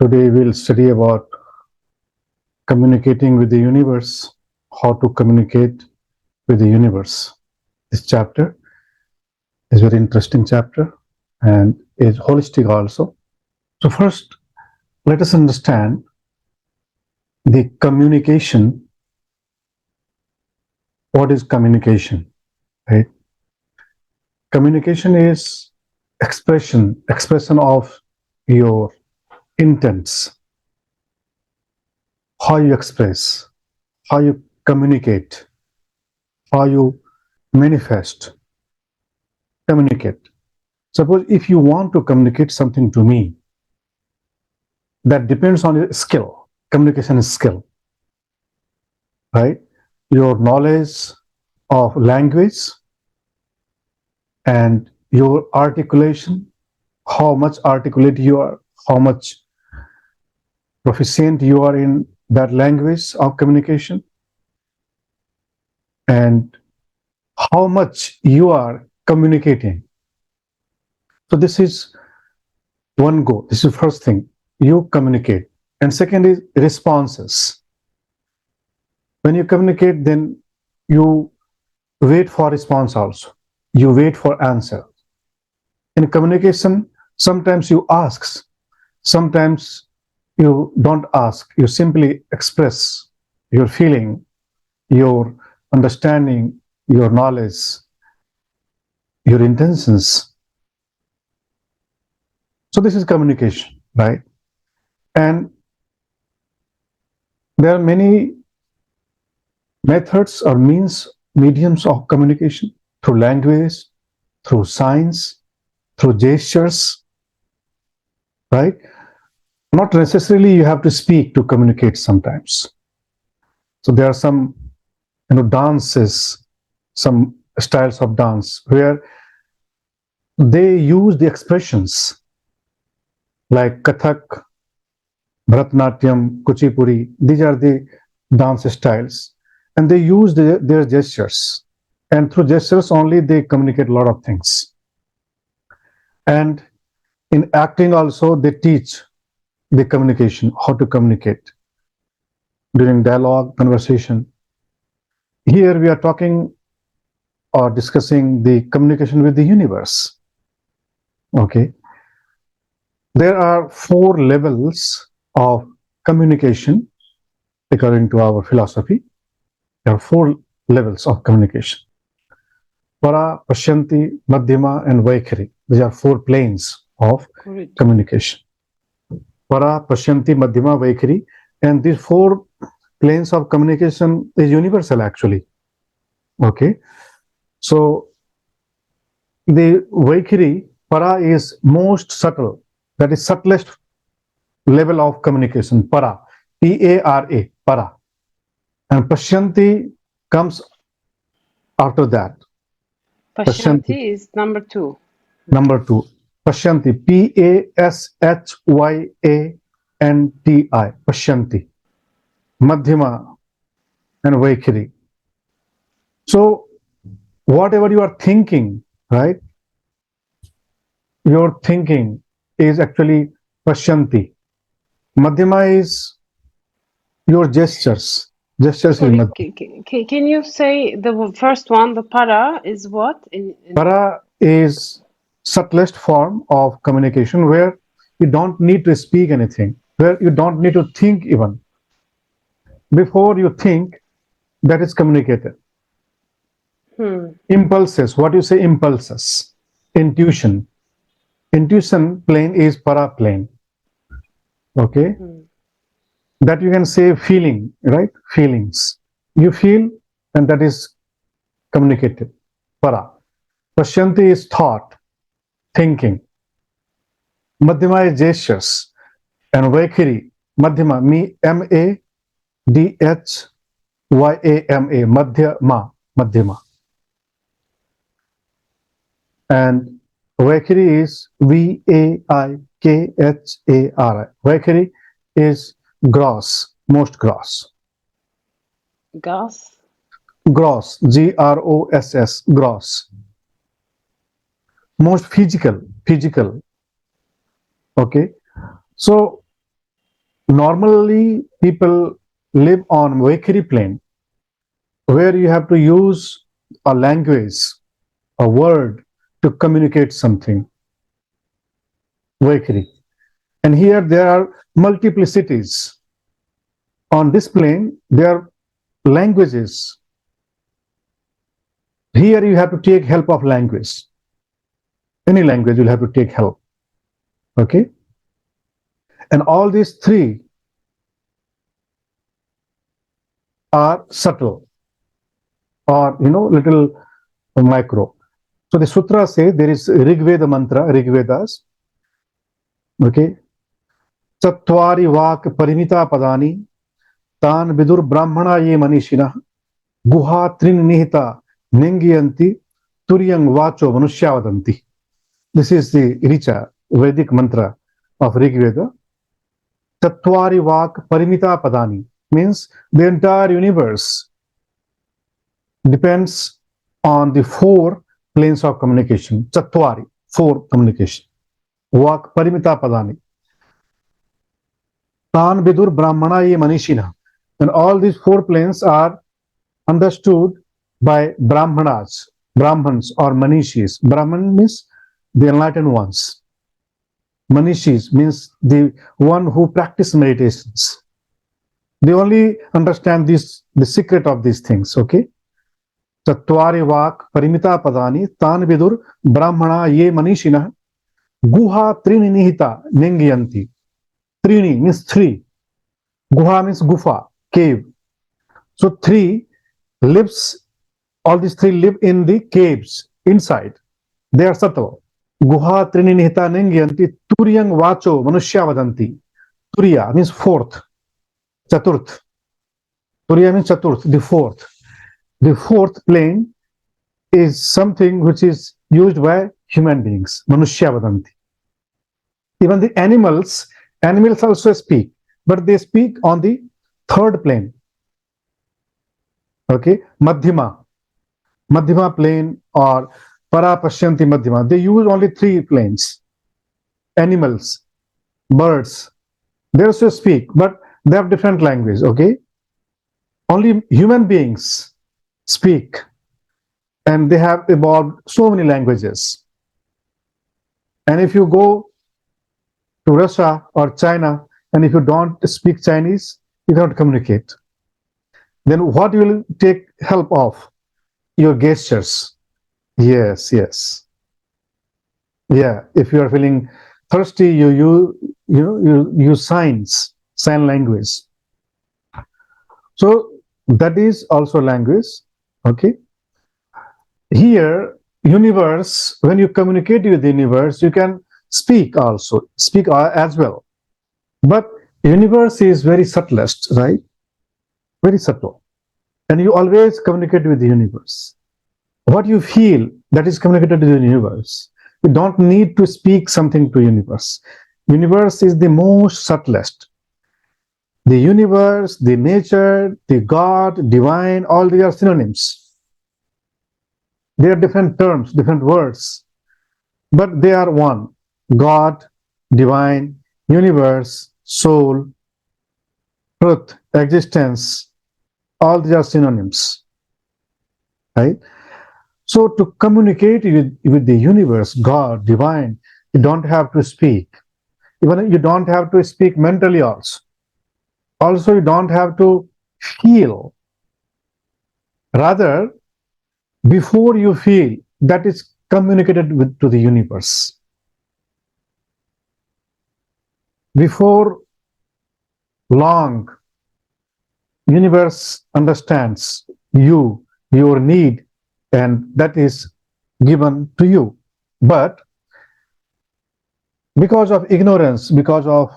Today we'll study about communicating with the universe, how to communicate with the universe. This chapter is a very interesting chapter and is holistic also. So first, let us understand the communication. What is communication, right? Communication is expression of your intents, how you express, how you communicate, how you manifest, communicate. Suppose if you want to communicate something to me, that depends on your skill. Communication is skill, right? Your knowledge of language and your articulation, how much articulate you are, how much proficient you are in that language of communication, and how much you are communicating. So this is one goal. This is the first thing. You communicate. And second is responses. When you communicate, then you wait for response also. You wait for answer. In communication, sometimes you ask, sometimes you don't ask. You simply express your feeling, your understanding, your knowledge, your intentions. So this is communication, right? And there are many methods or mediums of communication, through language, through signs, through gestures, right? Not necessarily you have to speak to communicate sometimes. So there are some, dances, some styles of dance where they use the expressions like Kathak, Bharatanatyam, Kuchipuri. These are the dance styles, and they use their gestures, and through gestures only they communicate a lot of things. And in acting also they teach the communication, how to communicate during dialogue, conversation. Here we are talking or discussing the communication with the universe. Okay. There are 4 levels of communication according to our philosophy. There are 4 levels of communication. Para, Pashyanti, Madhyama, and Vaikhari. These are 4 planes of communication. Para, Pashyanti, Madhyama, Vaikhari. And these 4 planes of communication is universal actually. Okay. So the Vaikhari, para, is most subtle. That is subtlest level of communication. Para. P-A-R-A. Para. And Pashyanti comes after that. Pashyanti is number 2. Number 2. Pashyanti. P-A-S-H-Y-A-N-T-I. Pashyanti. Madhyama and Vaikhari. So whatever you are thinking, right? Your thinking is actually Pashyanti. Madhyama is your gestures. Gestures Sorry, is can you say the first one? The para is what? Para is subtlest form of communication where you don't need to speak anything, where you don't need to think even. Before you think, that is communicated. Impulses. What you say? Impulses. Intuition. Intuition plane is para plane. Okay. That you can say feeling, right? Feelings. You feel, and that is communicated. Para. Pashyanti is thought, thinking. Madhyama is gestures. And Vaikhari, Madhyama, M-A-D-H-Y-A-M-A, Madhyama. And Vaikhari is V-A-I-K-H-A-R-I. Vaikhari is gross, most gross. Gross? Gross, G-R-O-S-S, gross. Most physical. Okay. So Normally, people live on Vaikari plane, where you have to use a language, a word to communicate something. Vaikari. And here there are multiplicities. On this plane, there are languages. Here you have to take help of language. Any language you'll have to take help. Okay? And all these three are subtle or little micro. So the sutra says there is Rigveda mantra, Rigvedas. Okay. Chatvari vak parimita padani tan vidur brahmana ye manishina guha trin nihita ningyanti turyang vacho manushya. This is the Richa Vedic mantra of Rigveda. Chatvari vak parimita padani means the entire universe depends on the four planes of communication. Chatvari, four communication. Vak parimita padani. Tan vidur brahmana ye manishina. And all these four planes are understood by brahmanas, brahmans or manishis. Brahman means the enlightened ones. Manishis means the one who practice meditations. They only understand the secret of these things. Okay. Chatvari vak parimita padani tan vidur brahmana ye manishina guha trini nihita ningyanti. Trini means three. Guha means gufa, cave. So three lives, all these three live in the caves inside. They are sattva. Guha trini nihita ningyanti turyang vacho manushya. Turya means fourth. Chaturth. Turya means chaturth, the fourth. The fourth plane is something which is used by human beings. Manushya. Even the animals also speak, but they speak on the third plane. Okay, Madhyama plane or Parapashyanti Madhyama. They use only three planes. Animals, birds, they also speak, but they have different language. Okay, only human beings speak, and they have evolved so many languages. And if you go to Russia or China, and if you don't speak Chinese, you cannot communicate. Then what you will take help of? Your gestures. Yes. Yeah. If you are feeling thirsty, you use sign language. So that is also language. Okay. Here, universe, when you communicate with the universe, you can speak as well. But universe is very subtlest, right? Very subtle. And you always communicate with the universe. What you feel, that is communicated to the universe. You don't need to speak something to universe. Universe is the most subtlest. The universe, the nature, the God, divine, all these are synonyms. They are different terms, different words, but they are one. God, divine, universe, soul, truth, existence, all these are synonyms, right? So to communicate with the universe, God, divine, you don't have to speak. Even you don't have to speak mentally also. Also, you don't have to feel. Rather, before you feel, that is communicated to the universe. Before long, universe understands you, your need, and that is given to you. But because of ignorance, because of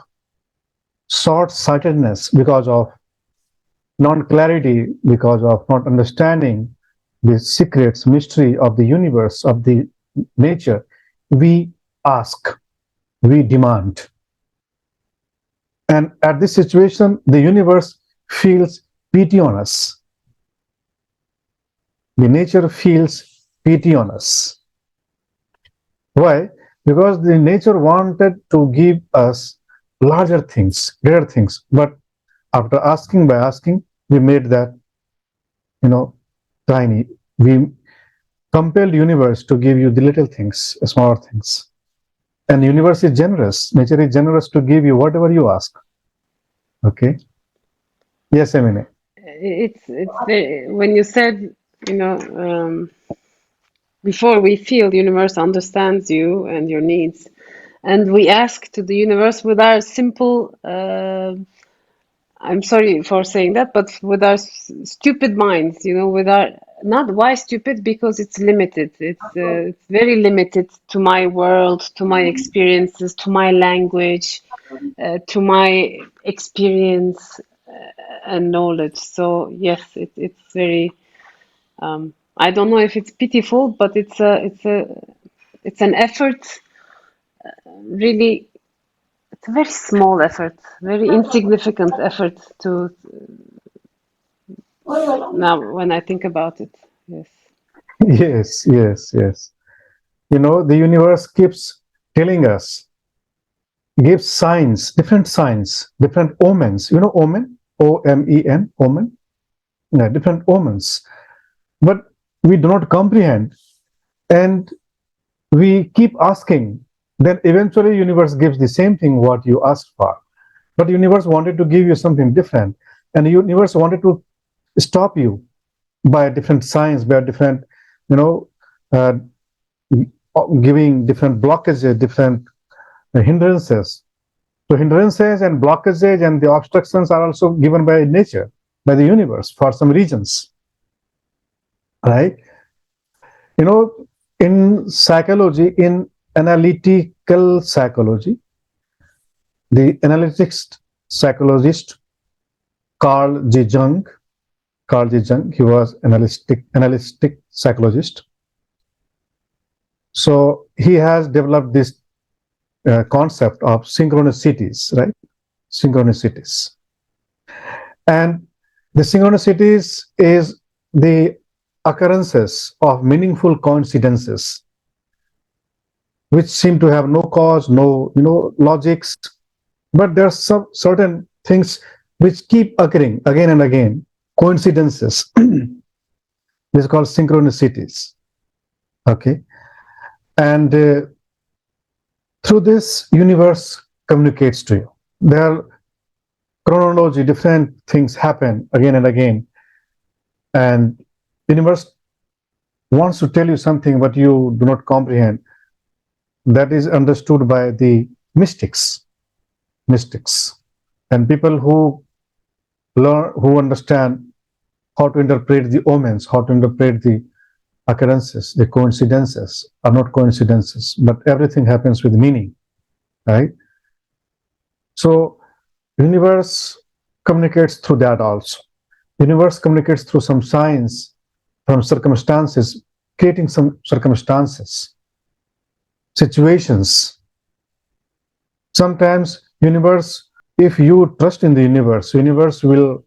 short-sightedness, because of non-clarity, because of not understanding the secrets, mystery of the universe, of the nature, we ask, we demand. And at this situation, the universe feels pity on us. The nature feels pity on us. Why? Because the nature wanted to give us larger things, greater things. But after asking by asking, we made that, tiny. We compelled universe to give you the little things, smaller things. And universe is generous. Nature is generous to give you whatever you ask. Okay. Yes, Emine. It's very, when you said, you know, before we feel universe understands you and your needs, and we ask to the universe with our simple. I'm sorry for saying that, but with our stupid minds, with our not why stupid because it's limited. It's very limited to my world, to my experiences, to my language, to my experience and knowledge. So yes, it's very. I don't know if it's pitiful, but it's an effort. Really, it's a very small effort, very insignificant effort to now when I think about it. Yes. Yes, yes, yes. The universe keeps telling us, gives signs, different omens. You know, omen, OMEN, omen. Yeah, different omens. But we do not comprehend, and we keep asking. Then eventually, universe gives the same thing what you asked for. But universe wanted to give you something different, and the universe wanted to stop you by different signs, by different, you know, uh, giving different blockages, different hindrances. So hindrances and blockages and the obstructions are also given by nature, by the universe for some reasons, right? You know, in psychology, in analytical psychology, the analytics psychologist Carl G. Jung, he was analytic psychologist. So he has developed this concept of synchronicities, right? Synchronicities. And the synchronicities is the occurrences of meaningful coincidences which seem to have no cause, no logics, but there are some certain things which keep occurring again and again, coincidences. This is called synchronicities. Okay, and through this, universe communicates to you. There are chronology, different things happen again and again, and universe wants to tell you something, but you do not comprehend. That is understood by the mystics, and people who learn, who understand how to interpret the omens, how to interpret the occurrences, the coincidences are not coincidences, but everything happens with meaning, right? So universe communicates through that also. Universe communicates through some signs, from circumstances, creating some circumstances, situations. Sometimes universe, if you trust in the universe will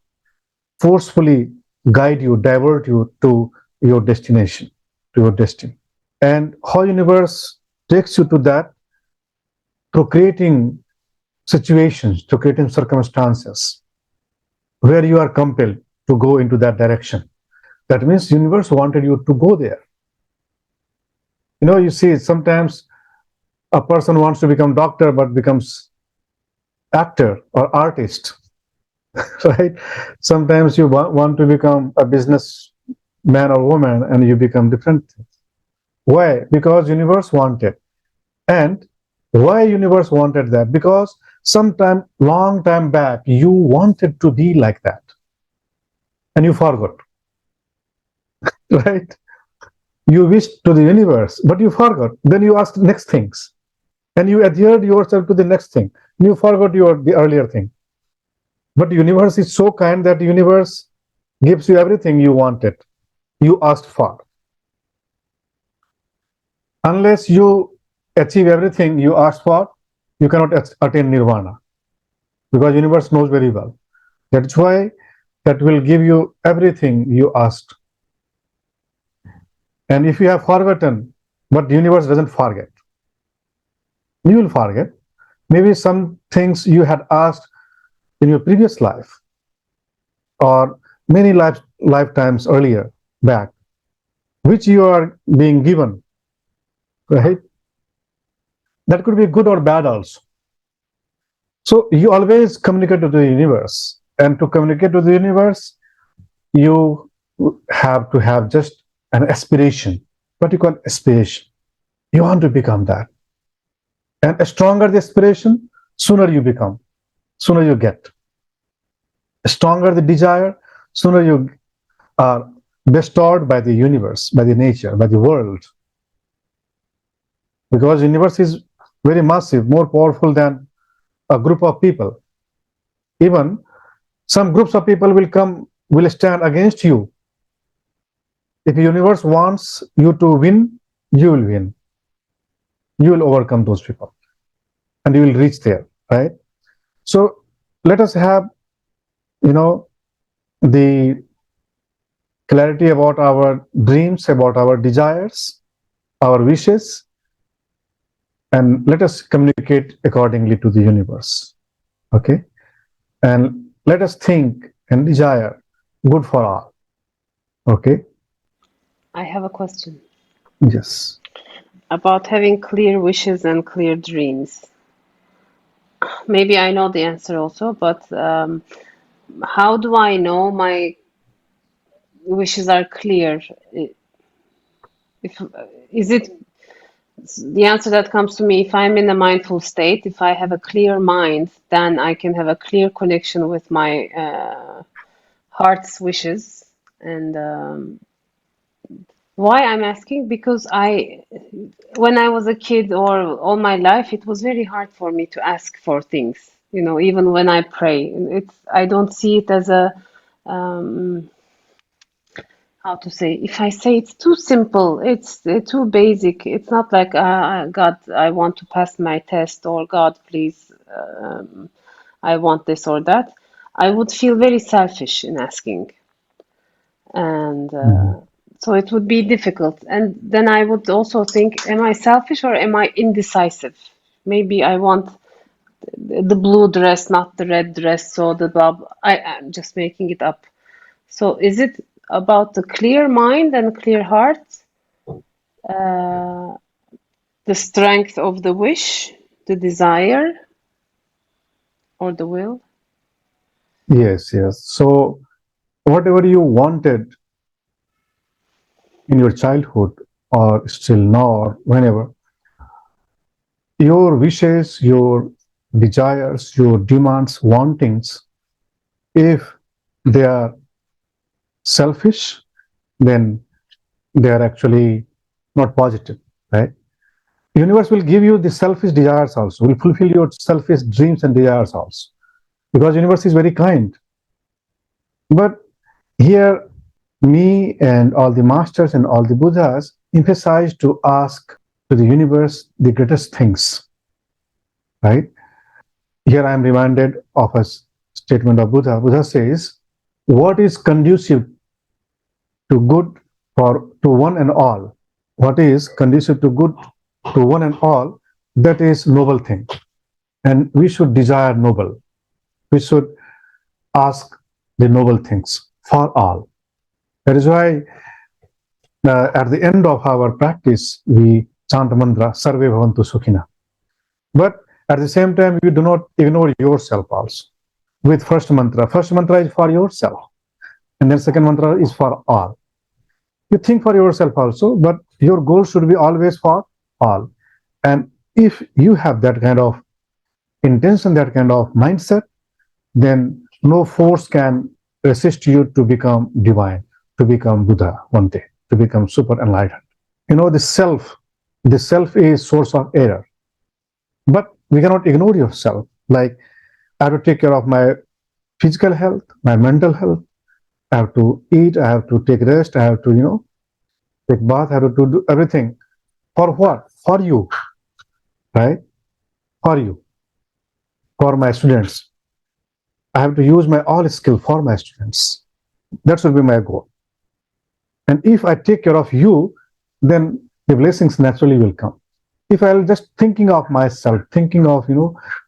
forcefully guide you, divert you to your destination, to your destiny. And how universe takes you to that through creating situations, to creating circumstances where you are compelled to go into that direction. That means universe wanted you to go there. You see, sometimes a person wants to become doctor but becomes actor or artist, right? Sometimes you want to become a business man or woman and you become different things. Why? Because universe wanted. And why universe wanted that? Because sometime long time back you wanted to be like that and you forgot. Right? You wished to the universe but you forgot. Then you asked next things and you adhered yourself to the next thing. You forgot the earlier thing. But the universe is so kind that the universe gives you everything you wanted, you asked for. Unless you achieve everything you asked for, you cannot attain nirvana, because universe knows very well. That's why that will give you everything you asked. And if you have forgotten, but the universe doesn't forget, you will forget. Maybe some things you had asked in your previous life or many lifetimes earlier back, which you are being given, right? That could be good or bad also. So you always communicate to the universe, and to communicate to the universe, you have to have just an aspiration. What you call aspiration? You want to become that, and stronger the aspiration, sooner you become, sooner you get. Stronger the desire, sooner you are bestowed by the universe, by the nature, by the world, because universe is very massive, more powerful than a group of people. Even some groups of people will stand against you. If the universe wants you to win, you will win. You will overcome those people and you will reach there, right? So let us have, you know, the clarity about our dreams, about our desires, our wishes, and let us communicate accordingly to the universe. Okay? And let us think and desire good for all. Okay? I have a question Yes. about having clear wishes and clear dreams. Maybe I know the answer also, but how do I know my wishes are clear? If is it the answer that comes to me, if I'm in a mindful state, if I have a clear mind, then I can have a clear connection with my heart's wishes. And why I'm asking? Because when I was a kid or all my life, it was very hard for me to ask for things. You know, even when I pray, I don't see it as a um, how to say, if I say it's too simple, it's too basic. It's not like God, I want to pass my test, or God, please, I want this or that. I would feel very selfish in asking, and Mhm. so it would be difficult. And then I would also think, am I selfish or am I indecisive? Maybe I want the blue dress, not the red dress. So the blah, blah. I'm just making it up. So is it about the clear mind and clear heart, uh, the strength of the wish, the desire, or the will? Yes, yes. So whatever you wanted in your childhood or still now or whenever, your wishes, your desires, your demands, wantings, if they are selfish, then they are actually not positive, right? Universe will give you the selfish desires also, will fulfill your selfish dreams and desires also, because universe is very kind. But here, me and all the masters and all the Buddhas emphasize to ask to the universe the greatest things, right? Here I am reminded of a statement of Buddha. Buddha says, what is conducive to good for to one and all? What is conducive to good to one and all? That is noble thing. And we should desire noble. We should ask the noble things for all. That is why at the end of our practice, we chant mantra, Sarve Bhavantu Sukhina. But at the same time, you do not ignore yourself also. With first mantra is for yourself, and then second mantra is for all. You think for yourself also, but your goal should be always for all. And if you have that kind of intention, that kind of mindset, then no force can resist you to become divine, to become Buddha one day, to become super enlightened. You know, the self is source of error, but we cannot ignore yourself. Like, I have to take care of my physical health, my mental health. I have to eat, I have to take rest, I have to, take bath, I have to do everything. For what? For you, right? For you, for my students. I have to use my all skill for my students. That should be my goal. And if I take care of you, then the blessings naturally will come. If I'll just thinking of myself, thinking of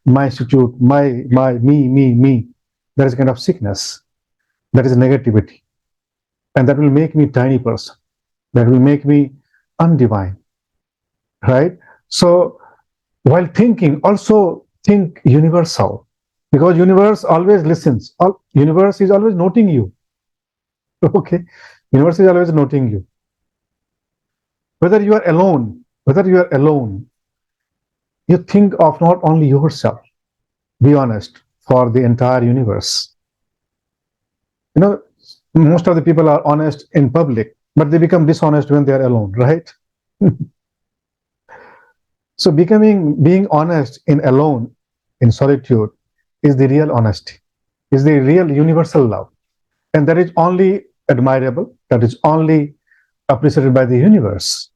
my institute, my me, that is kind of sickness. That is negativity, and that will make me tiny person. That will make me undivine, right? So while thinking, also think universal, because universe always listens. Universe is always noting you. Okay, universe is always noting you. Whether you are alone, you think of not only yourself. Be honest for the entire universe. You know, most of the people are honest in public, but they become dishonest when they are alone, right? So being honest in alone, in solitude, is the real honesty, is the real universal love. And that is only admirable, that is only appreciated by the universe.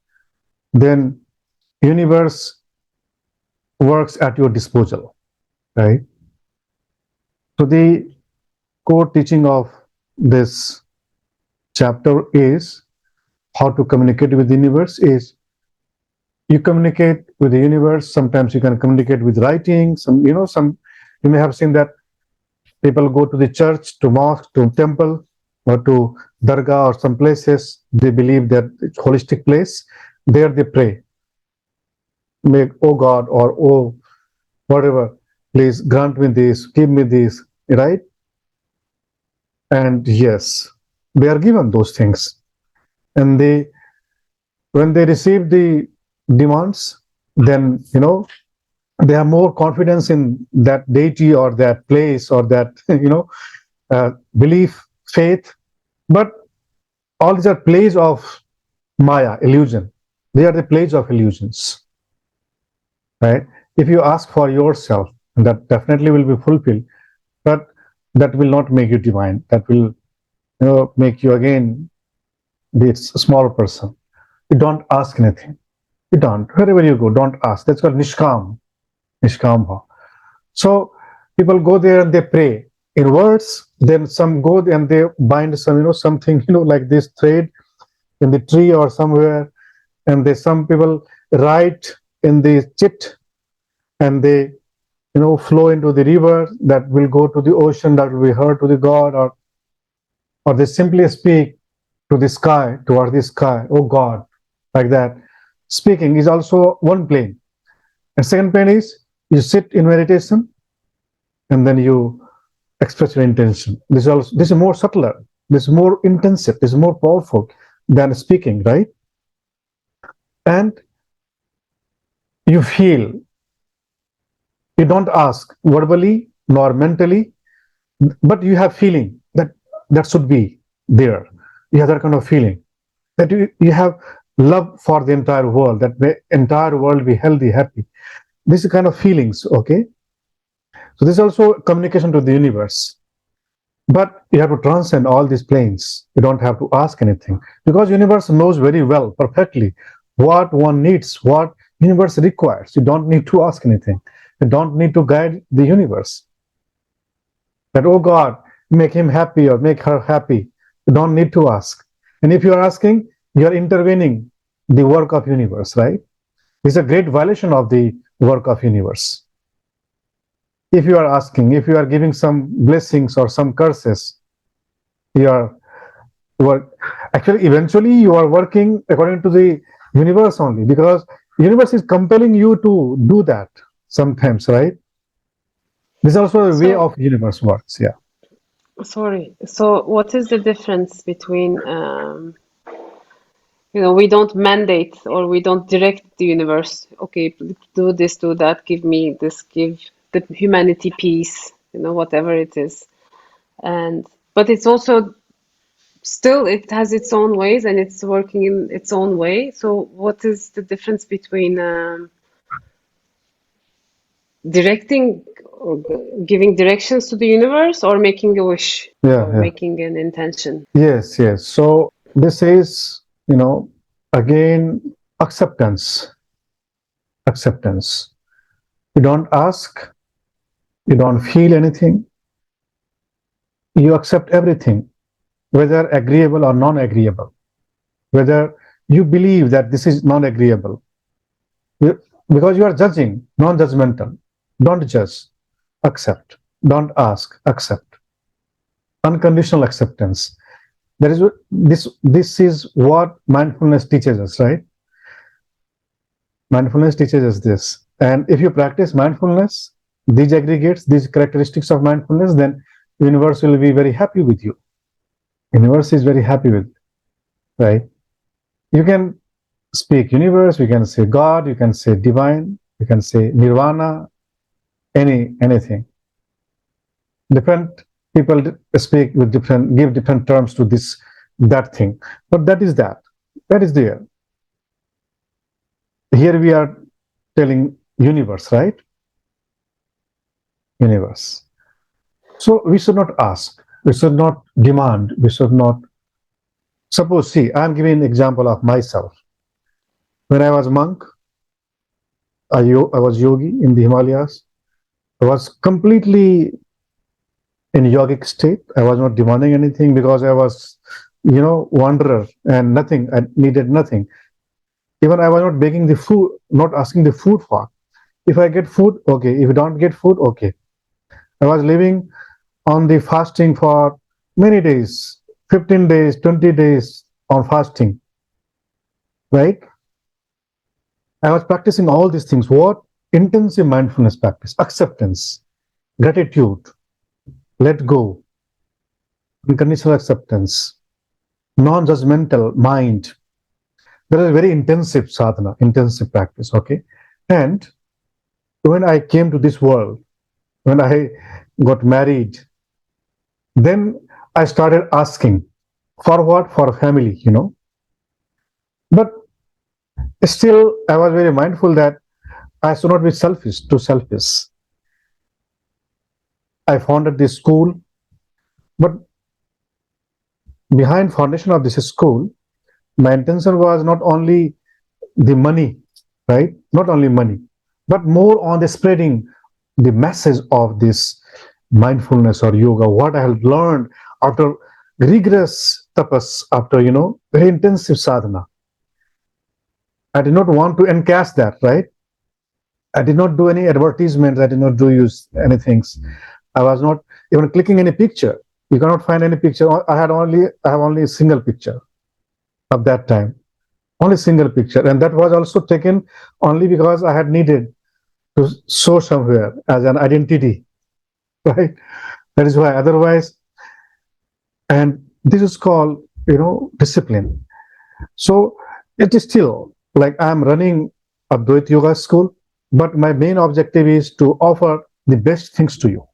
Then universe works at your disposal, right? So the core teaching of this chapter is how to communicate with the universe is you communicate with the universe. Sometimes you can communicate with writing. Some you may have seen that people go to the church, to mosque, to temple, or to dargah or some places. They believe that it's holistic place. There they pray. Make, oh God, or oh whatever, please grant me this, give me this, right? And yes, they are given those things. And when they receive the demands, then they have more confidence in that deity or that place or that belief, faith. But all these are plays of Maya, illusion. They are the plays of illusions, right? If you ask for yourself, that definitely will be fulfilled, but that will not make you divine. That will make you again be a small person. You don't ask anything. You don't. Wherever you go, don't ask. That's called nishkam, nishkam bhav. So people go there and they pray in words. Then some go and they bind some, something, like this thread in the tree or somewhere, and they some people write in the chit, and they flow into the river that will go to the ocean, that will be heard to the God, or they simply speak to the sky, towards the sky, oh God, like that. Speaking is also one plane. And second plane is you sit in meditation and then you express your intention. This is more subtler, this is more intensive, this is more powerful than speaking, right? And you feel, you don't ask verbally nor mentally, but you have feeling that should be there. You have that kind of feeling that you have love for the entire world, that the entire world be healthy, happy. This is kind of feelings, okay? So this is also communication to the universe. But you have to transcend all these planes. You don't have to ask anything, because universe knows very well, perfectly, what one needs, what universe requires. You don't need to ask anything. You don't need to guide the universe. That, oh God, make him happy or make her happy. You don't need to ask. And if you are asking, you are intervening the work of universe, right? It's a great violation of the work of universe. If you are asking, if you are giving some blessings or some curses, you are work. Actually, eventually, you are working according to the universe only, because universe is compelling you to do that sometimes, right? This is also a way So, of universe works. Yeah. sorry. So, what is the difference between, we don't mandate or we don't direct the universe. Okay, do this, do that, give me this, give the humanity peace, whatever it is. And but it's also still it has its own ways and it's working in its own way. So what is the difference between directing or giving directions to the universe or making a wish Yeah. or Yeah. making an intention? Yes. Yes. So this is, again, acceptance. Acceptance. You don't ask. You don't feel anything. You accept everything, whether agreeable or non-agreeable. Whether you believe that this is non-agreeable, because you are judging, non-judgmental. Don't judge, accept. Don't ask, accept. Unconditional acceptance. There is this is what mindfulness teaches us, right? Mindfulness teaches us this. And if you practice mindfulness, these aggregates, these characteristics of mindfulness, then universe will be very happy with you. Universe is very happy with, right? You can speak universe, you can say God, you can say divine, you can say nirvana, anything. Different people speak with different, give different terms to this, that thing. But that is that. That is there. Here we are telling universe, right? Universe. So we should not ask, we should not demand, we should not. Suppose, see, I'm giving an example of myself. When I was monk, I was yogi in the Himalayas. I was completely in yogic state. I was not demanding anything because I was, wanderer and nothing. I needed nothing. Even I was not begging the food, not asking the food for. If I get food, okay. If I don't get food, okay. I was living on the fasting for many days, 15 days, 20 days on fasting, right? I was practicing all these things. What? Intensive mindfulness practice, acceptance, gratitude, let go, unconditional acceptance, non-judgmental mind. There is very intensive sadhana, intensive practice, okay? And when I came to this world, when I got married, then I started asking for what? For family. But still, I was very mindful that I should not be selfish, too selfish. I founded this school, but behind foundation of this school, my intention was not only the money, right? Not only money, but more on the spreading the message of this mindfulness or yoga, what I have learned after rigorous tapas, after, very intensive sadhana. I did not want to encash that, right? I did not do any advertisements. I did not do use anything. I was not even clicking any picture. You cannot find any picture. I have only a single picture of that time. Only single picture. And that was also taken only because I had needed to show somewhere as an identity. Right? That is why otherwise, and this is called, discipline. So it is still like I'm running a Advait Yoga school, but my main objective is to offer the best things to you.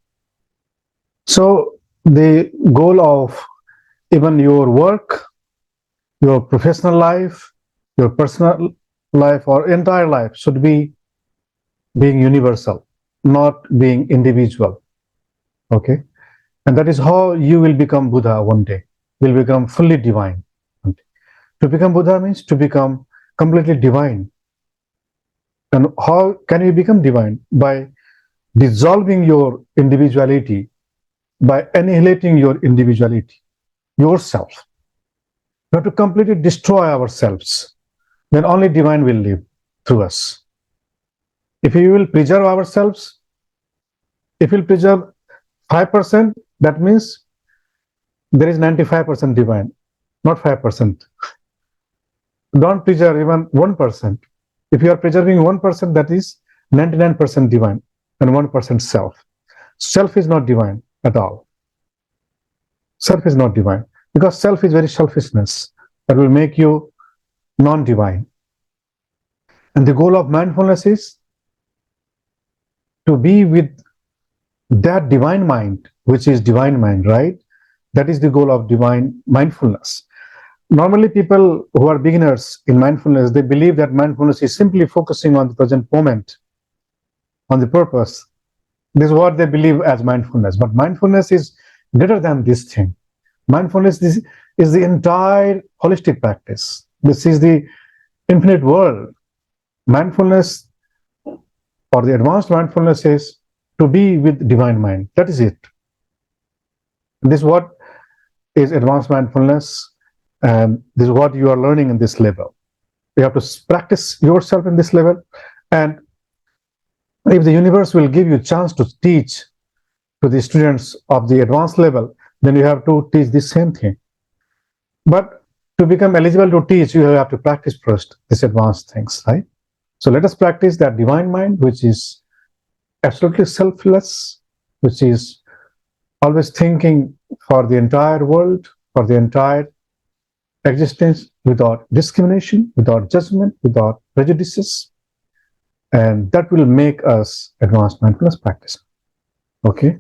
So the goal of even your work, your professional life, your personal life, or entire life should be being universal, not being individual. Okay. And that is how you will become Buddha one day, will become fully divine. To become Buddha means to become completely divine. And how can you become divine? By dissolving your individuality, by annihilating your individuality, yourself. We have to completely destroy ourselves. Then only divine will live through us. If we will preserve ourselves, if we will preserve 5%, that means there is 95% divine, not 5%. Don't preserve even 1%. If you are preserving 1%, that is 99% divine and 1% self. Self is not divine at all. Self is not divine because self is very selfishness that will make you non-divine. And the goal of mindfulness is to be with that divine mind, which is divine mind, right? That is the goal of divine mindfulness. Normally, people who are beginners in mindfulness, they believe that mindfulness is simply focusing on the present moment, on the purpose. This is what they believe as mindfulness. But mindfulness is greater than this thing. Mindfulness is the entire holistic practice. This is the infinite world. Mindfulness or the advanced mindfulness is to be with divine mind. That is it. This is what is advanced mindfulness, and this is what you are learning in this level. You have to practice yourself in this level, And if the universe will give you a chance to teach to the students of the advanced level, then you have to teach the same thing. But to become eligible to teach, you have to practice first these advanced things, right? So let us practice that divine mind, which is absolutely selfless, which is always thinking for the entire world, for the entire existence, without discrimination, without judgment, without prejudices. And that will make us advanced mindfulness practice. Okay.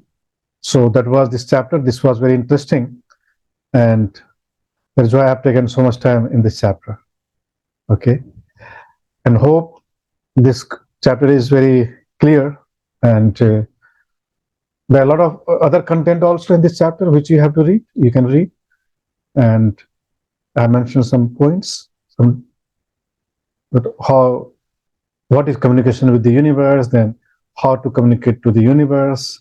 So that was this chapter. This was very interesting. And that's why I've taken so much time in this chapter. Okay. And hope this chapter is very clear. And there are a lot of other content also in this chapter which you have to read. You can read. And I mentioned some points, some but how what is communication with the universe, then how to communicate to the universe.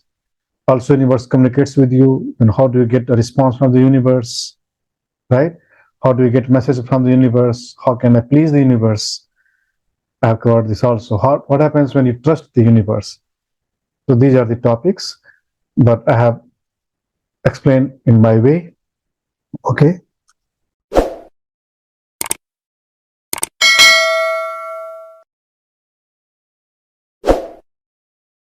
Also, universe communicates with you, and how do you get a response from the universe, right? How do you get message from the universe? How can I please the universe? I have covered this also. What happens when you trust the universe? So these are the topics, but I have explained in my way. Okay.